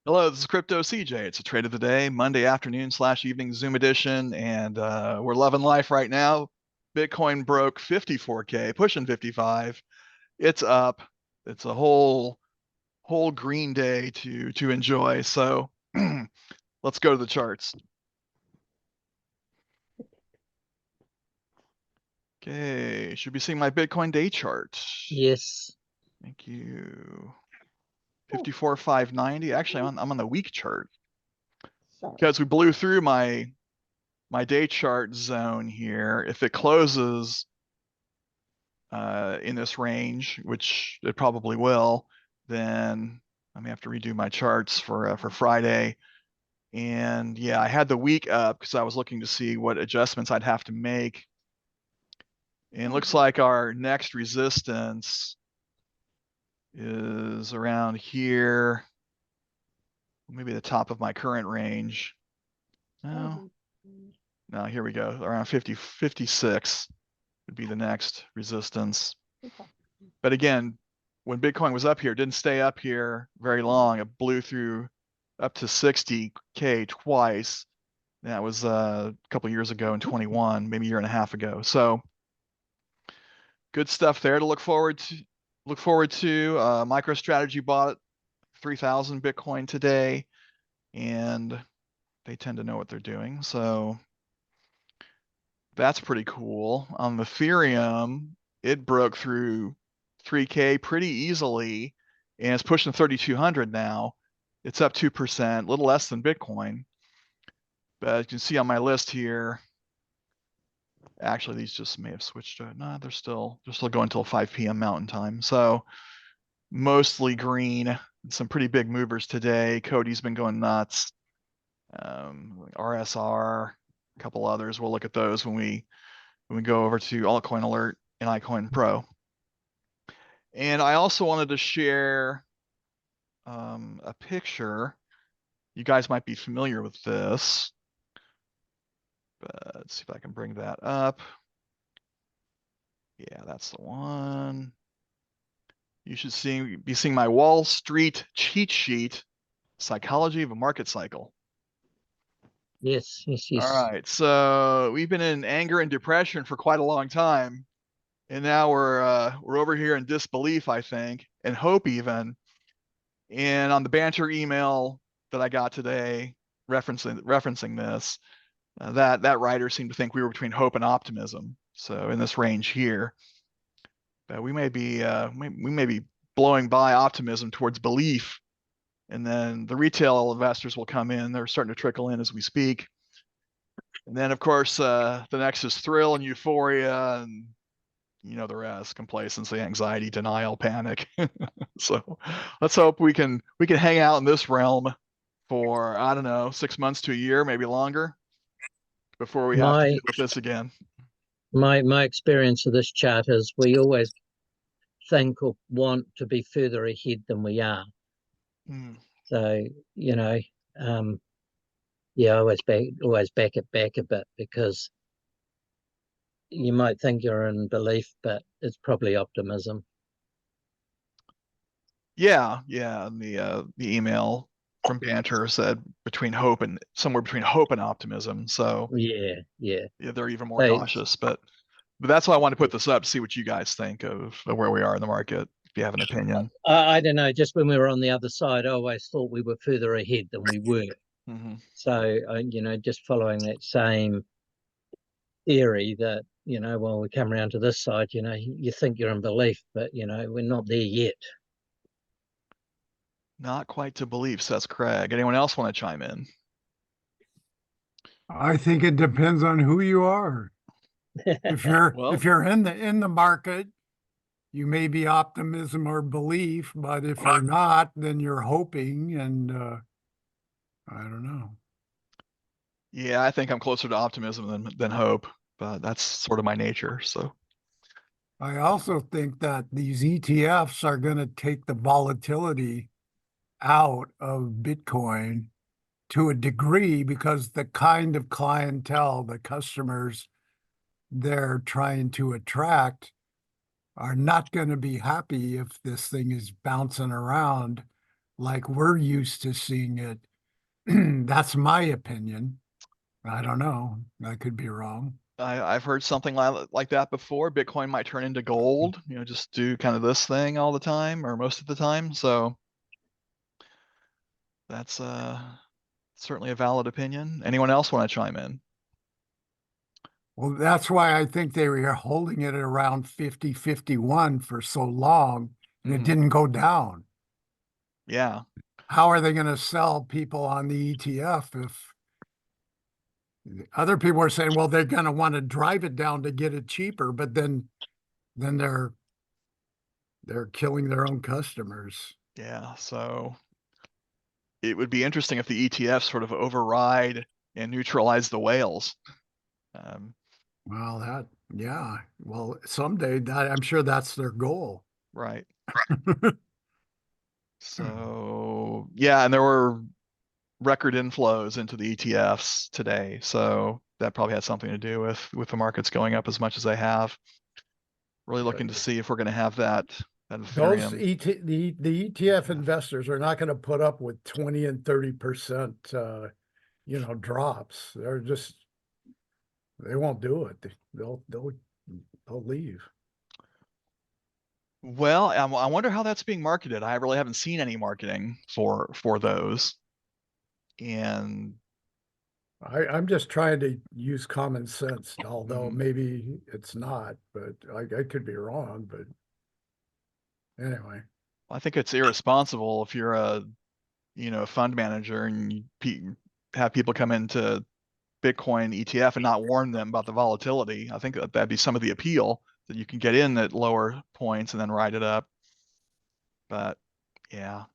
Hello, this is Crypto CJ. It's a trade of the day, Monday afternoon slash evening Zoom edition, and we're loving life right now. Bitcoin broke 54K, pushing 55. It's up. It's a whole green day to enjoy. So let's go to the charts. Okay, should be seeing my Bitcoin day chart. Yes. Thank you. 54,590. Actually, I'm on the week chart because we blew through my day chart zone here. If it closes in this range, which it probably will, then I may have to redo my charts for Friday. And yeah, I had the week up because I was looking to see what adjustments I'd have to make. And it looks like our next resistance is around here, maybe the top of my current range. No, no, here we go. Around 56 would be the next resistance. But again, when Bitcoin was up here, it didn't stay up here very long. It blew through up to 60K twice. That was a couple years ago in 21, maybe a year and a half ago. So good stuff there to look forward to. MicroStrategy bought 3,000 Bitcoin today, and they tend to know what they're doing. So that's pretty cool. On Ethereum, it broke through 3K pretty easily, and it's pushing 3,200 now. It's up 2%, a little less than Bitcoin. But you can see on my list here, actually these just may have switched to, no, they're still going until 5 p.m. Mountain Time. So mostly green, some pretty big movers today. Cody's been going nuts. RSR, a couple others. We'll look at those when we go over to Altcoin Alert and iCoinPro. And I also wanted to share a picture. You guys might be familiar with this, but let's see if I can bring that up. Yeah, that's the one. You should be seeing my Wall Street cheat sheet, Psychology of a Market Cycle. Yes. All right, so we've been in anger and depression for quite a long time, and now we're over here in disbelief, I think, and hope even. And on the banter email that I got today, referencing this, that writer seemed to think we were between hope and optimism. So in this range here, but we may be blowing by optimism towards belief, and then the retail investors will come in. They're starting to trickle in as we speak. And then, of course, the next is thrill and euphoria, and you know the rest: complacency, anxiety, denial, panic. So let's hope we can hang out in this realm for, I don't know, 6 months to a year, maybe longer, before we have to My deal with this again. my experience of this chart is we always think or want to be further ahead than we are. So, you know, yeah, I always back it back a bit, because you might think you're in belief, but it's probably optimism. Yeah, yeah. And the email from Banter said somewhere between hope and optimism. So Yeah. yeah, they're even more They, cautious. But that's why I want to put this up to see what you guys think of where we are in the market. If you have an opinion. I don't know. Just when we were on the other side, I always thought we were further ahead than we were. Mm-hmm. So, just following that same theory that, well, we come around to this side, you think you're in belief, but, we're not there yet. Not quite to believe, says Craig. Anyone else want to chime in? I think it depends on who you are. If you're Well, if you're in the market, you may be optimism or belief, but if you're not, then you're hoping, and I don't know. yeah, I think I'm closer to optimism than hope, but that's sort of my nature. So I also think that these ETFs are going to take the volatility out of Bitcoin to a degree, because the kind of clientele, the customers they're trying to attract, are not going to be happy if this thing is bouncing around like we're used to seeing it. That's my opinion. I don't know. I could be wrong. I've heard something like that before. Bitcoin might turn into gold, just do kind of this thing all the time or most of the time. So that's certainly a valid opinion. Anyone else want to chime in? Well, that's why I think they were holding it at around 50, 51 for so long, and it didn't go down. Yeah. How are they going to sell people on the ETF if other people are saying, well, they're going to want to drive it down to get it cheaper, but then they're killing their own customers. Yeah. So it would be interesting if the ETFs sort of override and neutralize the whales. Well, yeah. Well, someday I'm sure that's their goal. Right. So yeah, and there were record inflows into the ETFs today. So that probably had something to do with the markets going up as much as they have. Really looking to see if we're going to have that Those Ethereum. the ETF investors are not going to put up with 20 and 30% drops. They won't do it. They'll leave. Well, I wonder how that's being marketed. I really haven't seen any marketing for those. And I'm just trying to use common sense, although maybe it's not, but I could be wrong. But anyway, I think it's irresponsible if you're a fund manager and you have people come into Bitcoin ETF and not warn them about the volatility. I think that'd be some of the appeal, that you can get in at lower points and then ride it up. But yeah,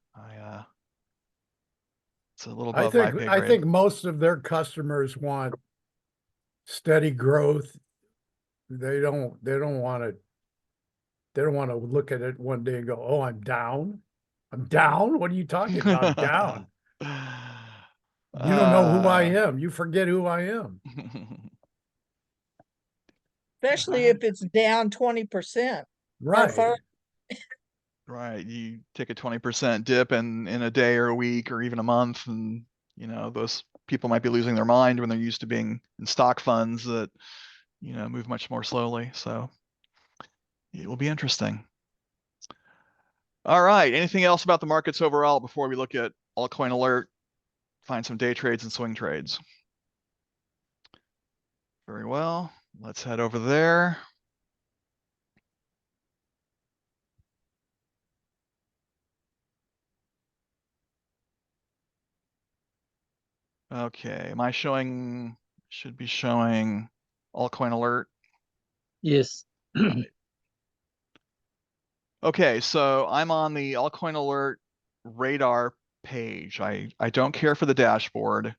it's a little above my pay grade. I think most of their customers want steady growth. They don't want to look at it one day and go, "Oh, I'm down. I'm down. What are you talking about? Down. You don't know who I am. You forget who I am." Especially if it's down 20%. Right. Right. You take a 20% dip in a day or a week or even a month, and those people might be losing their mind when they're used to being in stock funds that move much more slowly. So it will be interesting. All right. Anything else about the markets overall before we look at Altcoin Alert, find some day trades and swing trades? Very well. Let's head over there. Okay. Am I showing, should be showing Altcoin Alert? Yes. Right. Okay, so I'm on the Altcoin Alert radar page. I don't care for the dashboard.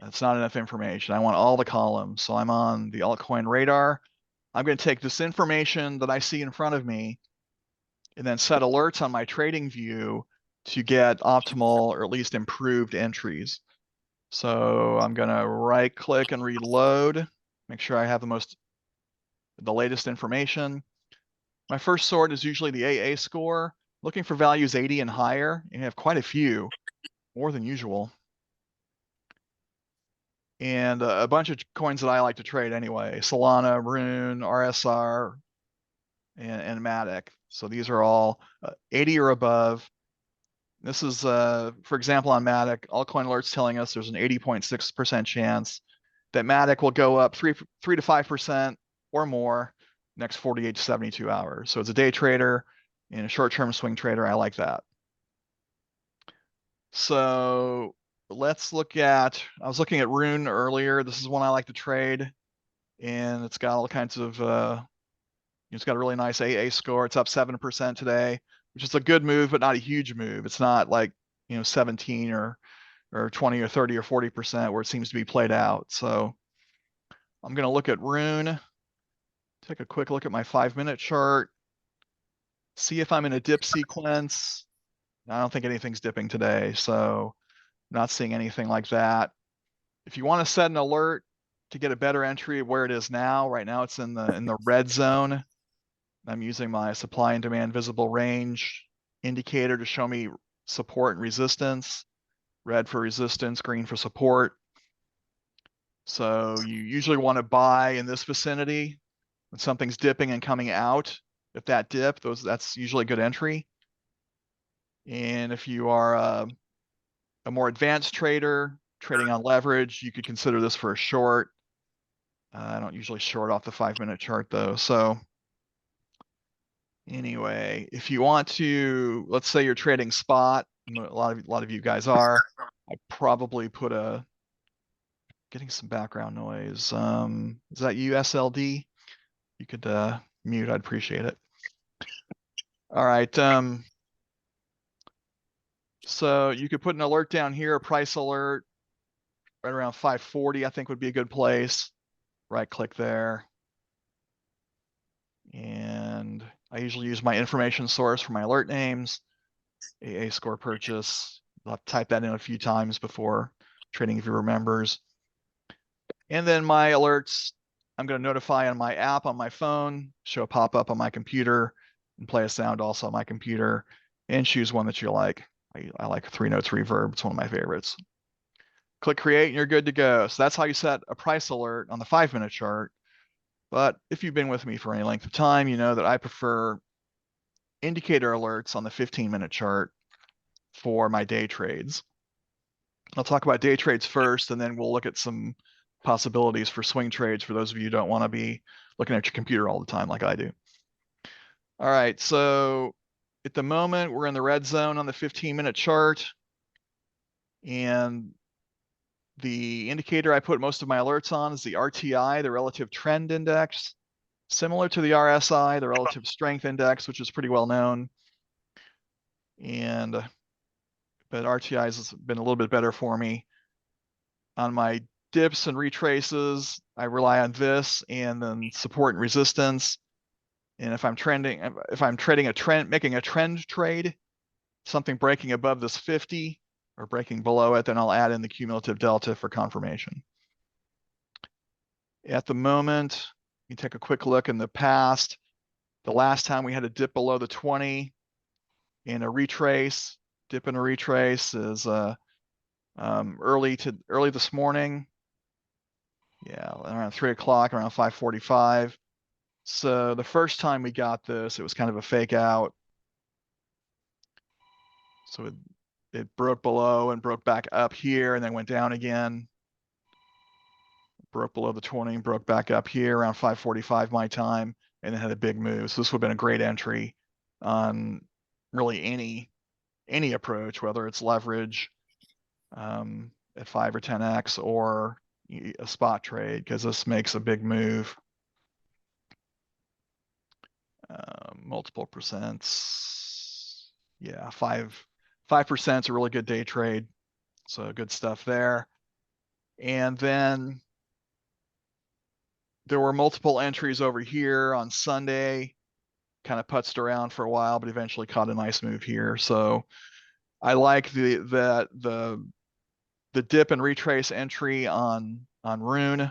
That's not enough information. I want all the columns. So I'm on the altcoin radar. I'm going to take this information that I see in front of me and then set alerts on my trading view to get optimal or at least improved entries. So I'm going to right click and reload, make sure I have the latest information. My first sort is usually the AA score, looking for values 80 and higher, and you have quite a few, more than usual. And a bunch of coins that I like to trade anyway: Solana, Rune, RSR, and Matic. So these are all 80 or above. This is, for example, on Matic, Altcoin Alert's telling us there's an 80.6% chance that Matic will go up 3 to 5% or more next 48 to 72 hours. So as a day trader and a short-term swing trader, I like that. So let's look at, I was looking at Rune earlier. This is one I like to trade, and it's got all kinds of, it's got a really nice AA score. It's up 7% today, which is a good move, but not a huge move. It's not like, 17 or 20 or 30 or 40% where it seems to be played out. So I'm going to look at Rune, take a quick look at my 5-minute chart, see if I'm in a dip sequence. I don't think anything's dipping today, so not seeing anything like that. If you want to set an alert to get a better entry of where it is now, right now it's in the red zone. I'm using my supply and demand visible range indicator to show me support and resistance, red for resistance, green for support. So you usually want to buy in this vicinity when something's dipping and coming out. If that dip, that's usually a good entry. And if you are a more advanced trader trading on leverage, you could consider this for a short. I don't usually short off the 5-minute chart though. So anyway, if you want to, let's say you're trading spot, a lot of you guys are. I probably put getting some background noise. Is that USLD? You could mute, I'd appreciate it. All right. So you could put an alert down here, a price alert, right around 540, I think would be a good place. Right click there. And I usually use my information source for my alert names, AA score purchase. I'll have to type that in a few times before trading viewer remembers. And then my alerts, I'm going to notify on my app on my phone, show a pop-up on my computer, and play a sound also on my computer, and choose one that you like. I like 3 notes reverb. It's one of my favorites. Click create and you're good to go. So that's how you set a price alert on the 5-minute chart. But if you've been with me for any length of time, you know that I prefer indicator alerts on the 15-minute chart for my day trades. I'll talk about day trades first, and then we'll look at some possibilities for swing trades for those of you who don't want to be looking at your computer all the time like I do. All right, so at the moment, we're in the red zone on the 15-minute chart. And the indicator I put most of my alerts on is the RTI, the relative trend index, similar to the RSI, the relative strength index, which is pretty well known. But RTI has been a little bit better for me. On my dips and retraces, I rely on this and then support and resistance. And if I'm trading a trend, making a trend trade, something breaking above this 50 or breaking below it, then I'll add in the cumulative delta for confirmation. At the moment, you take a quick look in the past. The last time we had a dip below the 20 in a retrace, dip and a retrace is early this morning. Yeah, around 3 o'clock, around 5:45. So the first time we got this, it was kind of a fake out. So it broke below and broke back up here and then went down again. Broke below the 20 and broke back up here around 5:45 my time, and then had a big move. So this would have been a great entry on really any approach, whether it's leverage at 5 or 10x or a spot trade, because this makes a big move. Multiple percents. Yeah, 5% is a really good day trade. So good stuff there. And then there were multiple entries over here on Sunday, kind of putzed around for a while, but eventually caught a nice move here. So I like the dip and retrace entry on Rune.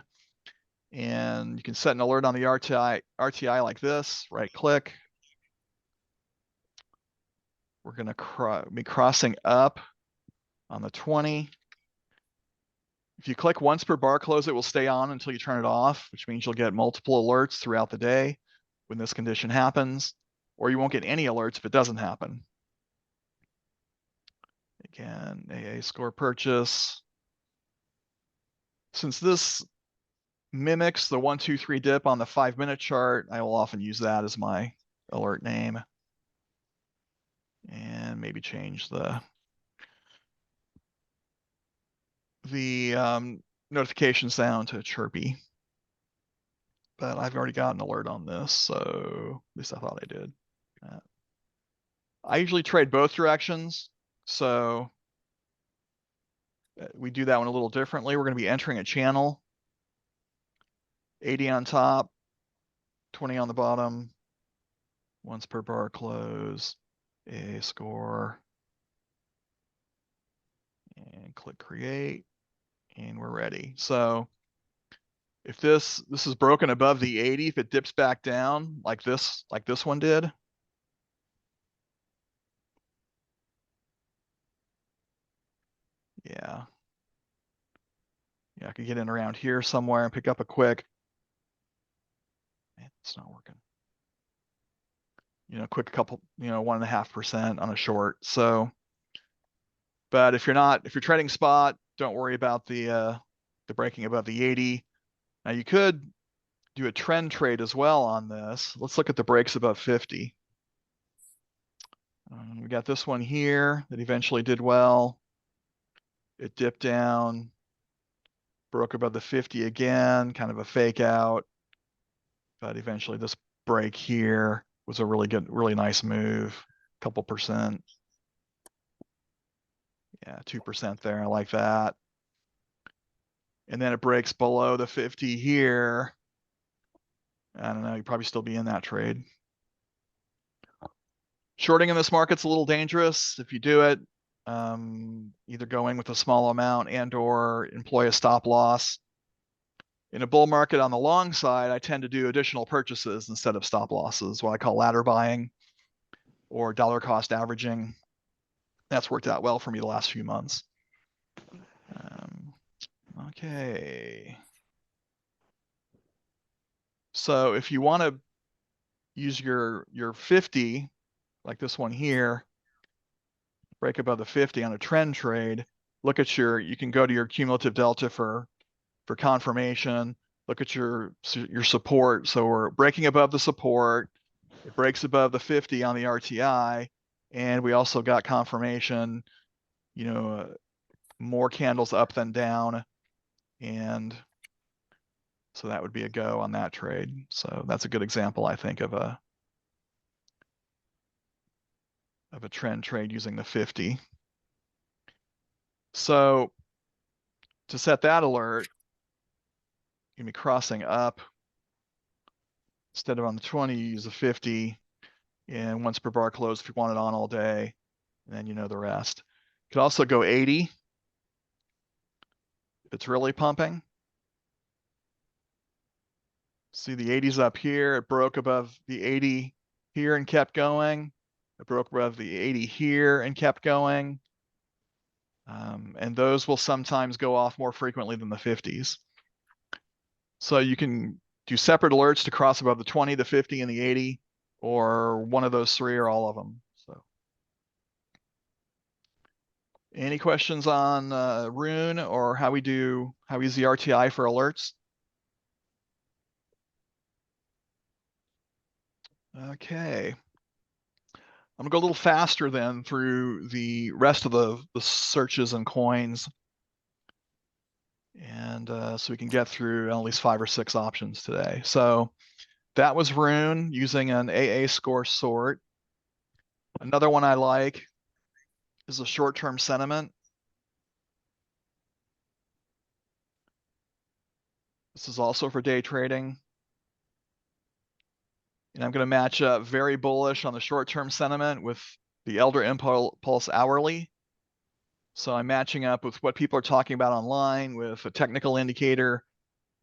And you can set an alert on the RTI like this, right click. We're going to be crossing up on the 20. If you click once per bar close, it will stay on until you turn it off, which means you'll get multiple alerts throughout the day when this condition happens, or you won't get any alerts if it doesn't happen. Again, AA score purchase. Since this mimics the 1, 2, 3 dip on the 5-minute chart, I will often use that as my alert name. And maybe change the notification sound to chirpy. But I've already got an alert on this, so at least I thought I did. I usually trade both directions, so we do that one a little differently. We're going to be entering a channel. 80 on top, 20 on the bottom, once per bar close, a score, and click create, and we're ready. So if this is broken above the 80, if it dips back down like this one did, Yeah. Yeah, I could get in around here somewhere and pick up a quick. Man, it's not working. Quick couple, 1.5% on a short. So, but if you're trading spot, don't worry about the breaking above the 80. Now you could do a trend trade as well on this. Let's look at the breaks above 50. We got this one here that eventually did well. It dipped down, broke above the 50 again, kind of a fake out. But eventually this break here was a really nice move, couple percent. Yeah, 2% there, I like that. And then it breaks below the 50 here. I don't know, you'd probably still be in that trade. Shorting in this market's a little dangerous if you do it. Either going with a small amount and or employ a stop loss. In a bull market on the long side, I tend to do additional purchases instead of stop losses, what I call ladder buying or dollar cost averaging. That's worked out well for me the last few months. Okay. So if you want to use your 50, like this one here, break above the 50 on a trend trade, look at you can go to your cumulative delta for confirmation, look at your support. So we're breaking above the support, it breaks above the 50 on the RTI, and we also got confirmation, more candles up than down, and so that would be a go on that trade. So that's a good example, I think, of a trend trade using the 50. So to set that alert, you're gonna be crossing up. Instead of on the 20, you use the 50, and once per bar close if you want it on all day, and then you know the rest. You could also go 80 if it's really pumping. See the 80's up here, it broke above the 80 here and kept going. It broke above the 80 here and kept going. And those will sometimes go off more frequently than the 50s. So you can do separate alerts to cross above the 20, the 50, and the 80, or one of those three or all of them. So, any questions on Rune or how we use the RTI for alerts? Okay. I'm gonna go a little faster then through the rest of the searches and coins. And so we can get through at least 5 or 6 options today. So that was Rune using an AA score sort. Another one I like is a short-term sentiment. This is also for day trading. And I'm going to match up very bullish on the short-term sentiment with the Elder Impulse hourly. So I'm matching up with what people are talking about online with a technical indicator.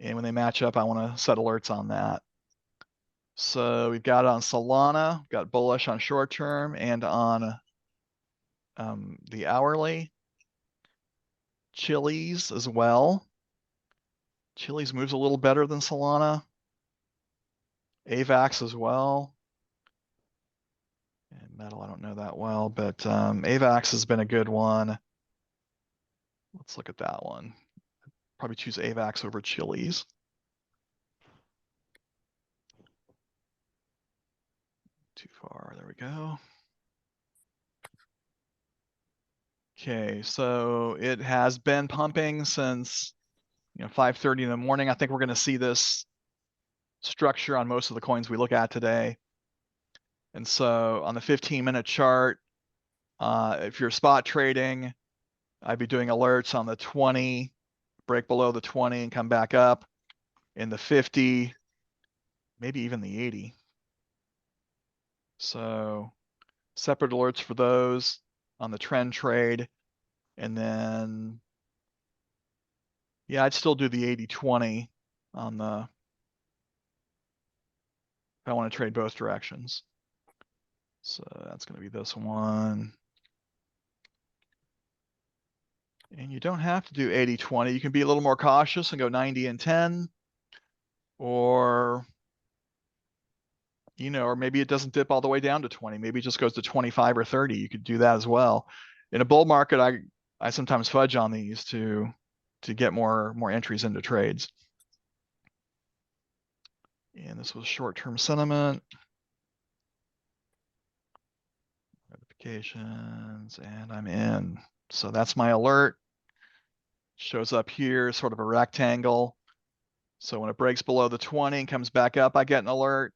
And when they match up, I want to set alerts on that. So we've got it on Solana, got bullish on short-term and on the hourly. Chili's as well. Chili's moves a little better than Solana. AVAX as well. And metal, I don't know that well, but AVAX has been a good one. Let's look at that one. Probably choose AVAX over Chili's. Too far, there we go. Okay, so it has been pumping since 5:30 in the morning. I think we're going to see this structure on most of the coins we look at today. And so on the 15-minute chart, if you're spot trading, I'd be doing alerts on the 20, break below the 20 and come back up. In the 50, maybe even the 80. So separate alerts for those on the trend trade. And then, yeah, I'd still do the 80-20 on the, if I want to trade both directions. So that's going to be this one. And you don't have to do 80-20. You can be a little more cautious and go 90 and 10, or, you know, or maybe it doesn't dip all the way down to 20. Maybe it just goes to 25 or 30. You could do that as well. In a bull market, I sometimes fudge on these to get more entries into trades. And this was short-term sentiment. Notifications, and I'm in. So that's my alert. Shows up here, sort of a rectangle. So when it breaks below the 20 and comes back up, I get an alert.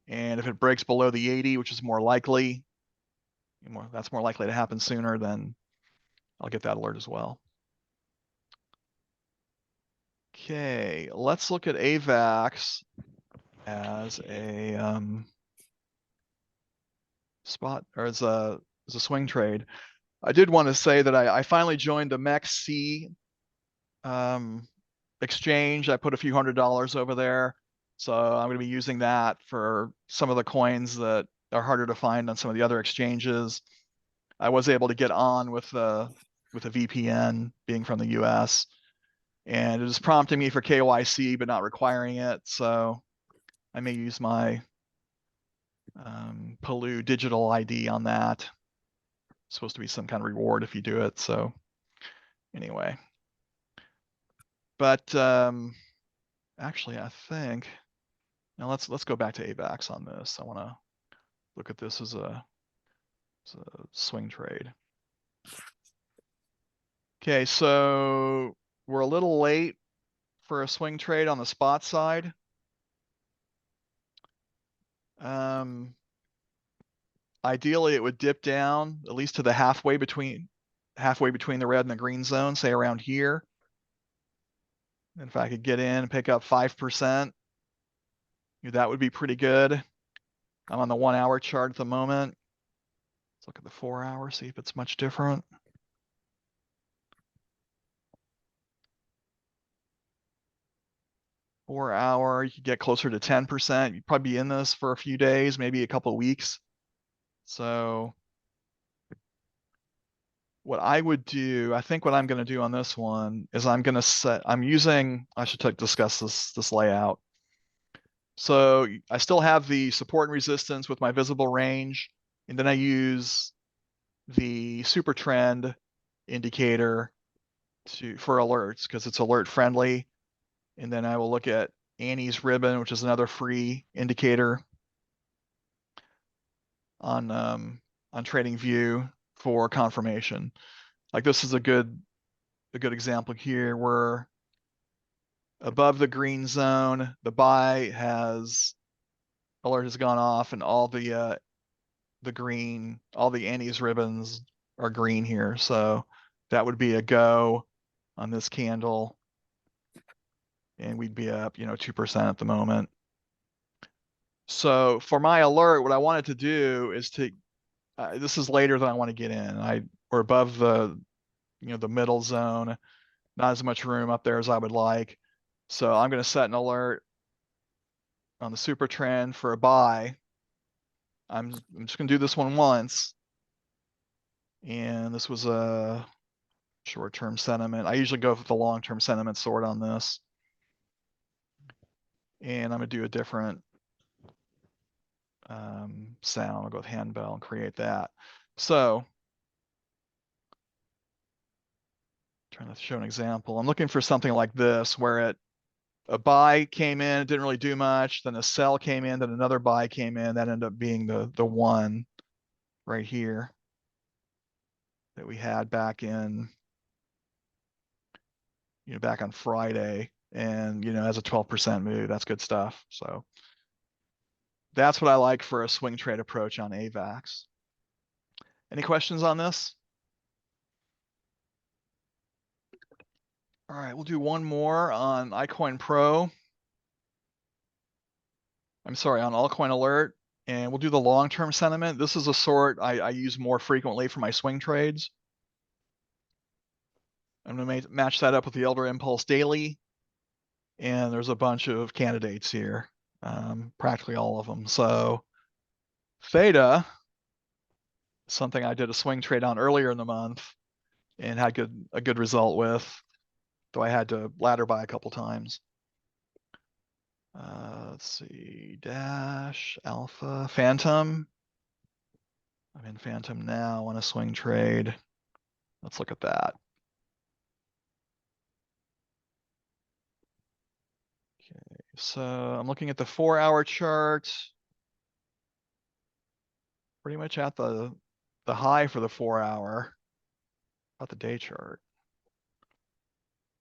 And if it breaks below the 80, which is more likely, that's more likely to happen sooner, then I'll get that alert as well. Okay, let's look at AVAX as a spot, or as a swing trade. I did want to say that I finally joined the MEXC exchange. I put a few $100s over there. So I'm going to be using that for some of the coins that are harder to find on some of the other exchanges. I was able to get on with a VPN being from the US, and it was prompting me for KYC, but not requiring it. So I may use my Palu digital ID on that. It's supposed to be some kind of reward if you do it. So anyway, but actually, I think now let's go back to AVAX on this. I want to look at this as a swing trade. Okay, so we're a little late for a swing trade on the spot side. Ideally, it would dip down at least to the halfway between the red and the green zone, say around here. And if I could get in and pick up 5%, that would be pretty good. I'm on the 1 hour chart at the moment. Let's look at the 4 hour, see if it's much different. Four-hour, you could get closer to 10%. You'd probably be in this for a few days, maybe a couple of weeks. So what I would do, I think what I'm going to do on this one is I should discuss this layout. So I still have the support and resistance with my visible range, and then I use the supertrend indicator for alerts because it's alert friendly. And then I will look at Annie's ribbon, which is another free indicator on TradingView for confirmation. Like this is a good example here where above the green zone, the buy alert has gone off, and all the Annie's ribbons are green here. So that would be a go on this candle. And we'd be up, 2% at the moment. So for my alert, what I wanted to do is this is later than I want to get in. We're above the middle zone, not as much room up there as I would like. So I'm going to set an alert on the super trend for a buy. I'm just going to do this one once. And this was a short-term sentiment. I usually go with the long-term sentiment sort on this. And I'm going to do a different sound. I'll go with handbell and create that. So trying to show an example. I'm looking for something like this where a buy came in, it didn't really do much, then a sell came in, then another buy came in, that ended up being the one right here that we had back in back on Friday, and as a 12% move. That's good stuff. So that's what I like for a swing trade approach on AVAX. Any questions on this? All right, we'll do one more on iCoinPro. I'm sorry, on Altcoin Alert, and we'll do the long-term sentiment. This is a sort I use more frequently for my swing trades. I'm going to match that up with the Elder Impulse Daily, and there's a bunch of candidates here, practically all of them. So Theta, something I did a swing trade on earlier in the month, and had a good result with, though I had to ladder buy a couple times. Let's see, Dash, Alpha, Phantom. I'm in Phantom now on a swing trade. Let's look at that. Okay, so I'm looking at the 4-hour chart. Pretty much at the high for the 4-hour, not the day chart.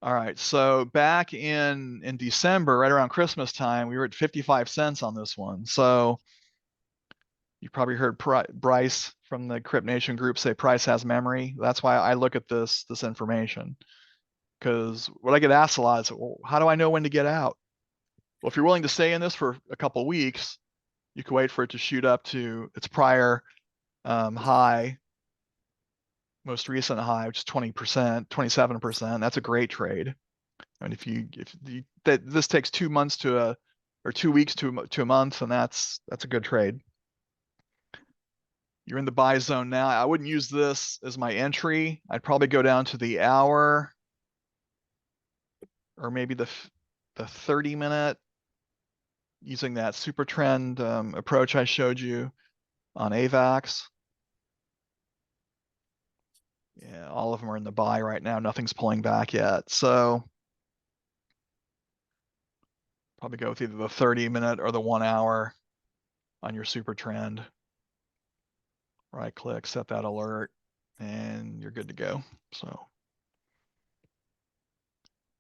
All right, so back in December, right around Christmas time, we were at 55 cents on this one. So you probably heard Bryce from the Crypt Nation group say price has memory. That's why I look at this information, because what I get asked a lot is, well, how do I know when to get out? Well, if you're willing to stay in this for a couple of weeks, you can wait for it to shoot up to its prior high, most recent high, which is 20%, 27%. That's a great trade. And if this takes 2 months or 2 weeks to a month, and that's a good trade. You're in the buy zone now. I wouldn't use this as my entry. I'd probably go down to the hour, or maybe the 30-minute, using that super trend approach I showed you on AVAX. Yeah, all of them are in the buy right now. Nothing's pulling back yet. So probably go with either the 30-minute or the 1 hour on your super trend. Right click, set that alert, and you're good to go. So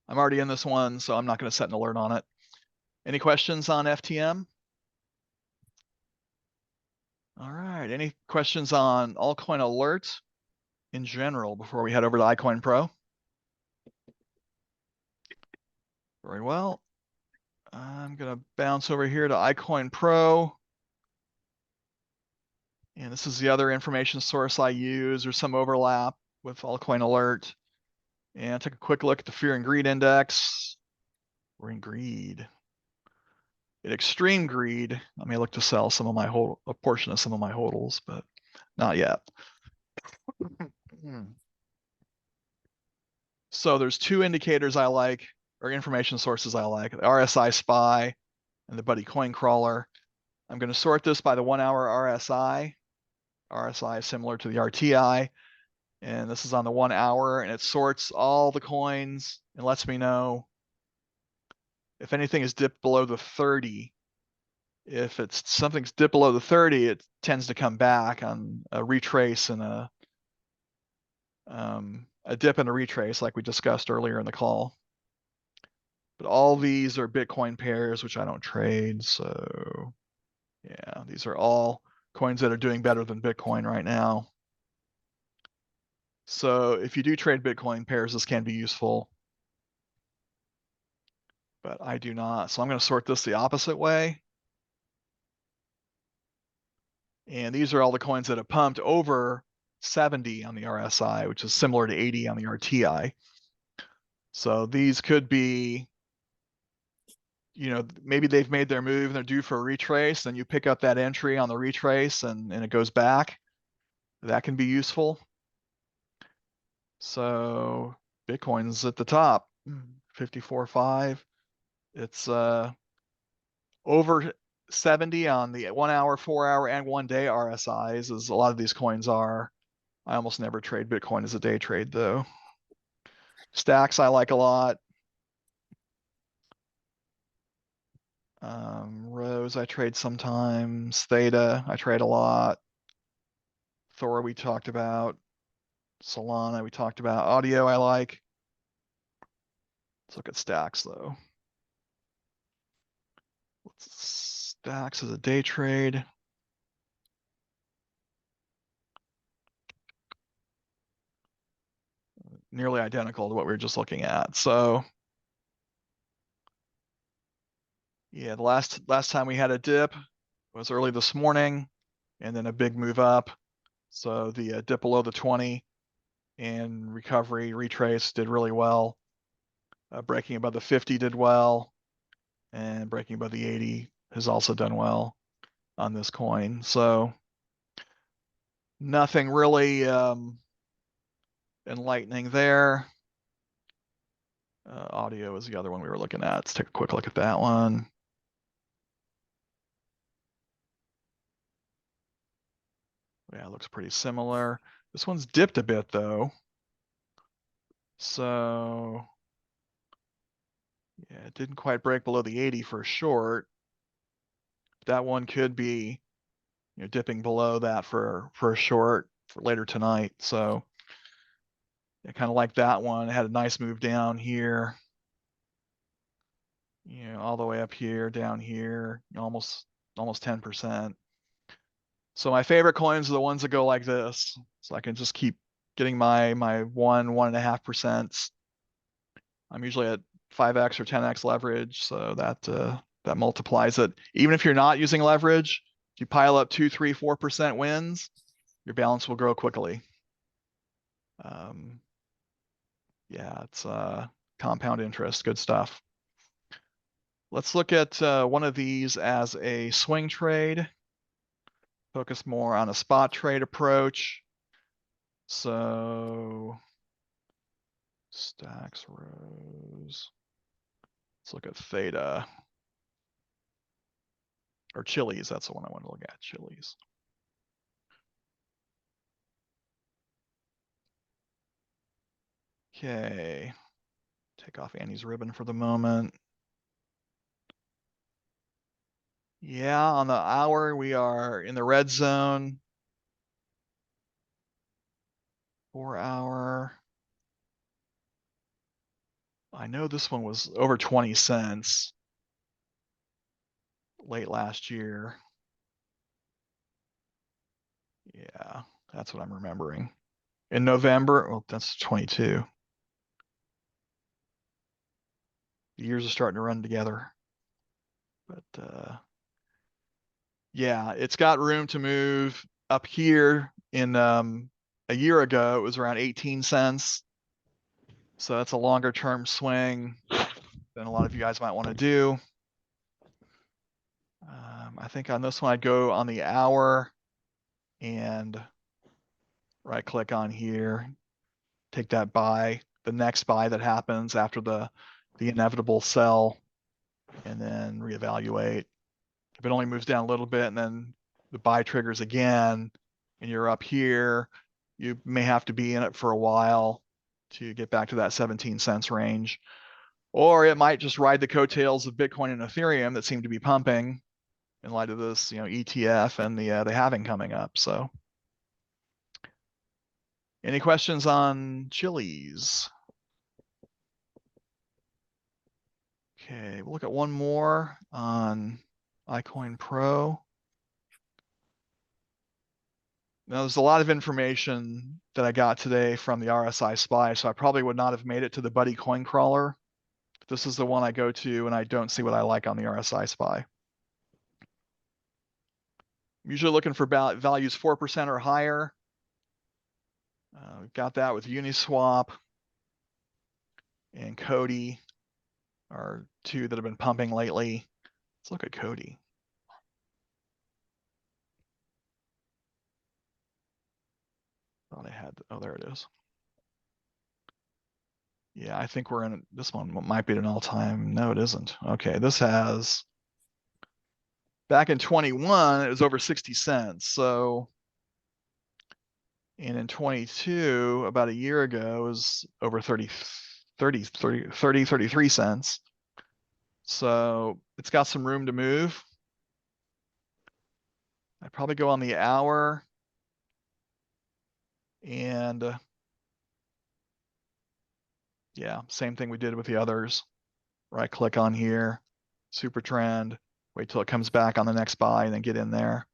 I'm already in this one, so I'm not going to set an alert on it. Any questions on FTM? All right, any questions on Altcoin Alert in general before we head over to iCoinPro? Very well. I'm going to bounce over here to iCoinPro. And this is the other information source I use. There's some overlap with Altcoin Alert. And take a quick look at the Fear and Greed Index. We're in greed. In extreme greed, I may look to sell a portion of some of my hodls, but not yet. So there's 2 indicators I like, or information sources I like: the RSI SPY and the Buddy Coin Crawler. I'm going to sort this by the 1 hour RSI. RSI is similar to the RTI, and this is on the 1 hour, and it sorts all the coins and lets me know if anything is dipped below the 30. If something's dipped below the 30, it tends to come back on a retrace and a dip and a retrace, like we discussed earlier in the call. But all these are Bitcoin pairs, which I don't trade. So yeah, these are all coins that are doing better than Bitcoin right now. So if you do trade Bitcoin pairs, this can be useful. But I do not. So I'm going to sort this the opposite way. And these are all the coins that have pumped over 70 on the RSI, which is similar to 80 on the RTI. So these could be, maybe they've made their move and they're due for a retrace. Then you pick up that entry on the retrace and it goes back. That can be useful. So Bitcoin's at the top, 54.5. It's over 70 on the 1 hour, 4 hour, and 1 day RSIs, as a lot of these coins are. I almost never trade Bitcoin as a day trade though. Stacks I like a lot. Rose I trade sometimes. Theta I trade a lot. Thor we talked about. Solana we talked about. Audio I like. Let's look at stacks though. Stacks as a day trade. Nearly identical to what we were just looking at. So yeah, the last time we had a dip was early this morning, and then a big move up. So the dip below the 20 and recovery retrace did really well. Breaking above the 50 did well, and breaking above the 80 has also done well on this coin. So nothing really enlightening there. Audio is the other one we were looking at. Let's take a quick look at that one. Yeah, it looks pretty similar. This one's dipped a bit though. So yeah, it didn't quite break below the 80 for a short. That one could be, dipping below that for a short for later tonight. So I kind of like that one. It had a nice move down here. All the way up here, down here, almost 10%. So my favorite coins are the ones that go like this. So I can just keep getting my 1.5%. I'm usually at 5x or 10x leverage, so that multiplies it. Even if you're not using leverage, if you pile up 2, 3, 4% wins, your balance will grow quickly. Yeah, it's compound interest, good stuff. Let's look at one of these as a swing trade. Focus more on a spot trade approach. So stacks, rows. Let's look at theta. Or Chili's, that's the one I want to look at, Chili's. Okay, take off Annie's ribbon for the moment. Yeah, on the hour, we are in the red zone. 4 hour. I know this one was over 20 cents late last year. Yeah, that's what I'm remembering. In November, well, that's 22. The years are starting to run together. But yeah, it's got room to move up here. In a year ago, it was around 18 cents. So that's a longer term swing than a lot of you guys might want to do. I think on this one, I'd go on the hour and right click on here, take that buy, the next buy that happens after the inevitable sell, and then reevaluate. If it only moves down a little bit and then the buy triggers again and you're up here, you may have to be in it for a while to get back to that 17 cents range. Or it might just ride the coattails of Bitcoin and Ethereum that seem to be pumping in light of this, ETF and the halving coming up. So any questions on Chili's? Okay, we'll look at one more on iCoinPro. Now, there's a lot of information that I got today from the RSI SPY, so I probably would not have made it to the Buddy Coin Crawler. This is the one I go to when I don't see what I like on the RSI SPY. I'm usually looking for values 4% or higher. We've got that with Uniswap and Cody are two that have been pumping lately. Let's look at Cody. Thought I had, oh, there it is. Yeah, I think we're in, this one might be an all-time. No, it isn't. Okay, this has, back in 21, it was over 60 cents. So, and in 22, about a year ago, it was over 33 cents. So it's got some room to move. I'd probably go on the hour and yeah, same thing we did with the others. Right click on here, super trend, wait till it comes back on the next buy and then get in there.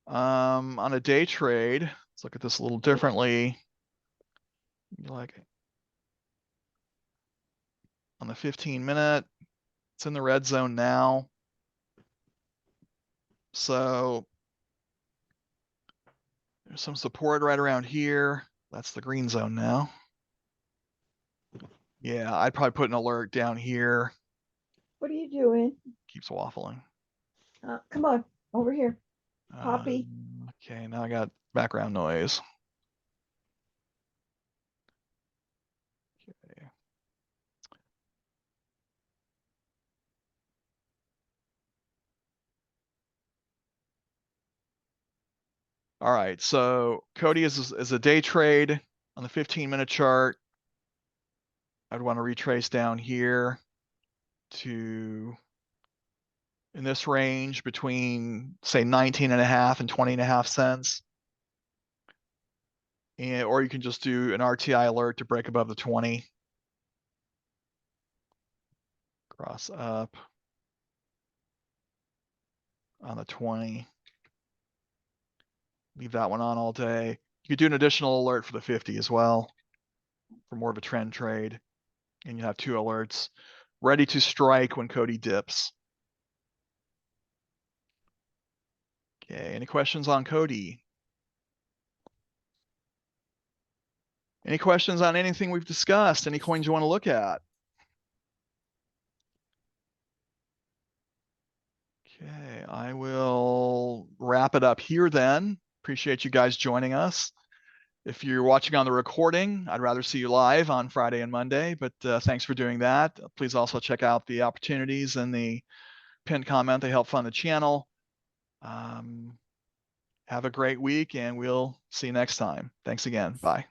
On a day trade, let's look at this a little differently. Like on the 15-minute, it's in the red zone now. So there's some support right around here. That's the green zone now. Yeah, I'd probably put an alert down here. What are you doing? Keeps waffling. Come on, over here. Poppy. Okay, now I got background noise. All right, so Cody is a day trade on the 15-minute chart. I'd want to retrace down here to in this range between say 19.5 and 20.5 cents. And, or you can just do an RTI alert to break above the 20. Cross up on the 20. Leave that one on all day. You could do an additional alert for the 50 as well for more of a trend trade. And you have 2 alerts ready to strike when Cody dips. Okay, any questions on Cody? Any questions on anything we've discussed? Any coins you want to look at? Okay, I will wrap it up here then. Appreciate you guys joining us. If you're watching on the recording, I'd rather see you live on Friday and Monday, but thanks for doing that. Please also check out the opportunities and the pinned comment. They help fund the channel. Have a great week, and we'll see you next time. Thanks again. Bye.